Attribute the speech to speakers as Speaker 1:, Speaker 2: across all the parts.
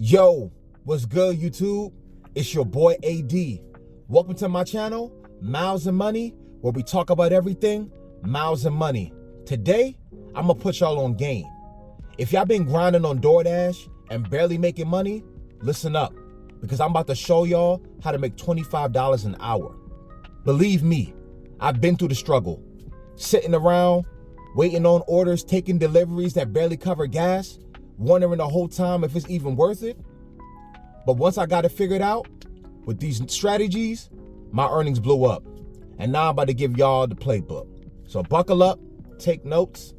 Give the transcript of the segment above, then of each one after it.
Speaker 1: Yo, what's good, YouTube? It's your boy AD. Welcome to my channel, Miles and Money, where we talk about everything miles and money. Today, I'm gonna put y'all on game. If y'all been grinding on DoorDash and barely making money, listen up, because I'm about to show y'all how to make $25 an hour. Believe me, I've been through the struggle. Sitting around, waiting on orders, taking deliveries that barely cover gas, wondering the whole time if it's even worth it. But once I got it figured out, with these strategies, my earnings blew up. And now I'm about to give y'all the playbook. So buckle up, take notes,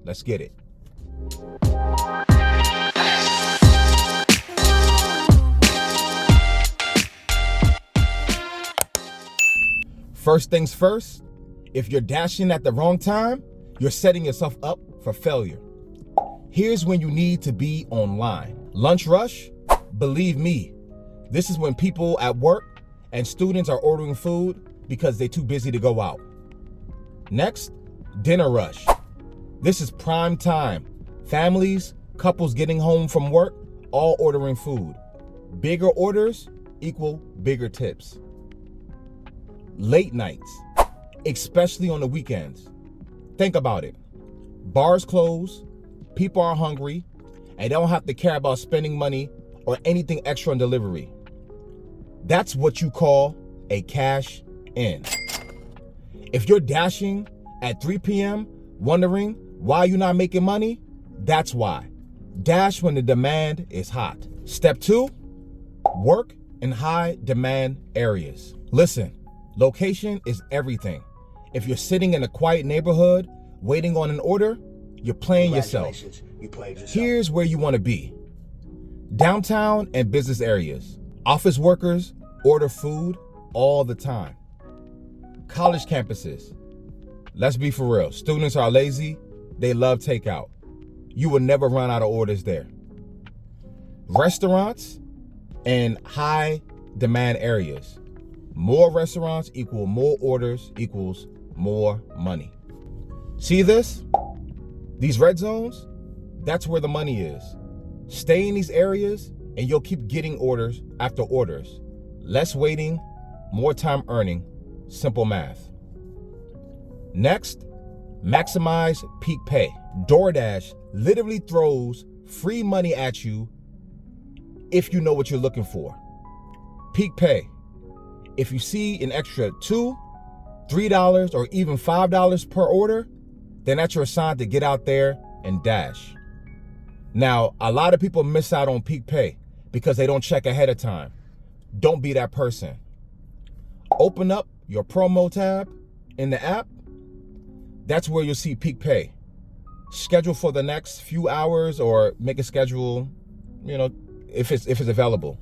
Speaker 1: let's get it. First things first, if you're dashing at the wrong time, you're setting yourself up for failure. Here's when you need to be online. Lunch rush, believe me, this is when people at work and students are ordering food because they're too busy to go out. Next, dinner rush. This is prime time. Families, couples getting home from work, all ordering food. Bigger orders equal bigger tips. Late nights, especially on the weekends. Think about it. Bars close, people are hungry, and they don't have to care about spending money or anything extra on delivery. That's what you call a cash in. If you're dashing at 3 p.m. wondering why you're not making money, that's why. Dash when the demand is hot. Step 2, work in high demand areas. Listen, location is everything. If you're sitting in a quiet neighborhood waiting on an order, you're playing yourself.
Speaker 2: You played yourself.
Speaker 1: Here's where you want to be. Downtown and business areas. Office workers order food all the time. College campuses. Let's be for real. Students are lazy. They love takeout. You will never run out of orders there. Restaurants and high demand areas. More restaurants equal more orders equals more money. See this? These red zones, that's where the money is. Stay in these areas and you'll keep getting orders after orders. Less waiting, more time earning, simple math. Next, maximize peak pay. DoorDash literally throws free money at you if you know what you're looking for. Peak pay. If you see an extra $2, $3, or even $5 per order, then that's your sign to get out there and dash. Now, a lot of people miss out on peak pay because they don't check ahead of time. Don't be that person. Open up your promo tab in the app. That's where you'll see peak pay. Schedule for the next few hours or make a schedule, if it's available.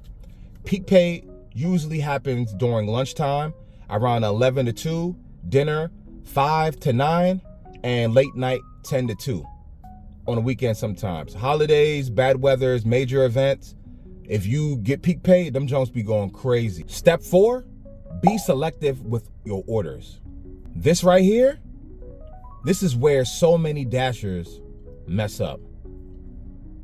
Speaker 1: Peak pay usually happens during lunchtime, around 11 to 2, dinner 5 to 9, and late night 10 to 2. On the weekend sometimes. Holidays, bad weathers, major events. If you get peak pay, them Jones be going crazy. Step 4, be selective with your orders. This right here, this is where so many dashers mess up.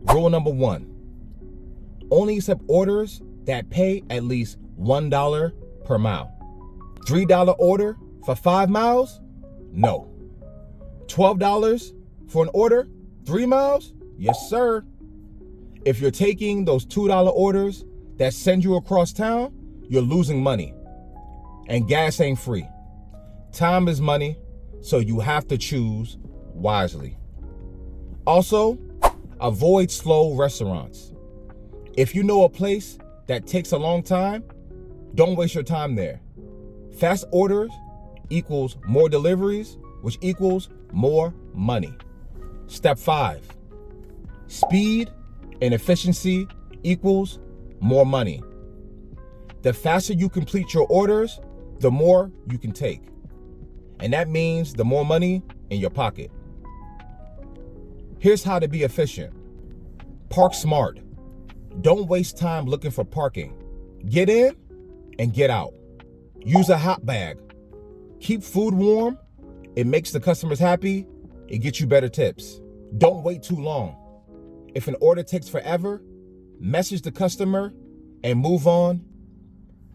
Speaker 1: Rule number 1, only accept orders that pay at least $1 per mile. $3 order for 5 miles? No. $12 for an order, 3 miles? Yes, sir. If you're taking those $2 orders that send you across town, you're losing money. And gas ain't free. Time is money, so you have to choose wisely. Also, avoid slow restaurants. If you know a place that takes a long time, don't waste your time there. Fast orders equals more deliveries, which equals more money. Step 5, speed and efficiency equals more money. The faster you complete your orders, the more you can take. And that means the more money in your pocket. Here's how to be efficient. Park smart. Don't waste time looking for parking. Get in and get out. Use a hot bag. Keep food warm. It makes the customers happy. It gets you better tips. Don't wait too long. If an order takes forever, message the customer, and move on.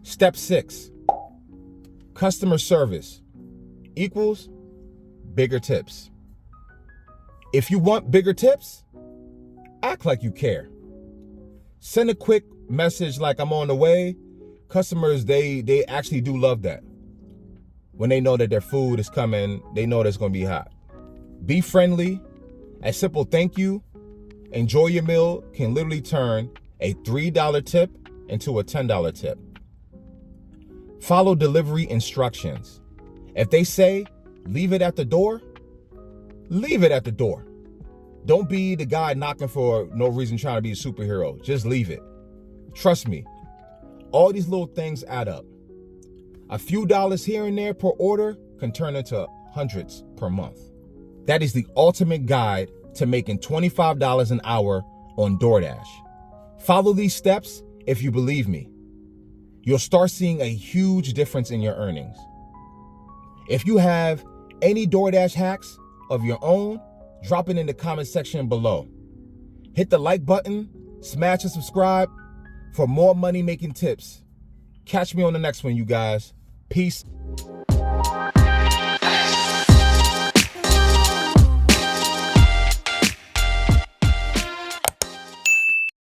Speaker 1: Step 6, customer service equals bigger tips. If you want bigger tips, act like you care. Send a quick message like I'm on the way. Customers, they actually do love that. When they know that their food is coming, they know that it's going to be hot. Be friendly. A simple thank you, enjoy your meal can literally turn a $3 tip into a $10 tip. Follow delivery instructions. If they say leave it at the door, leave it at the door. Don't be the guy knocking for no reason trying to be a superhero. Just leave it. Trust me, all these little things add up. A few dollars here and there per order can turn into hundreds per month. That is the ultimate guide to making $25 an hour on DoorDash. Follow these steps if you believe me. You'll start seeing a huge difference in your earnings. If you have any DoorDash hacks of your own, drop it in the comment section below. Hit the like button, smash and subscribe for more money-making tips. Catch me on the next one, you guys. Peace.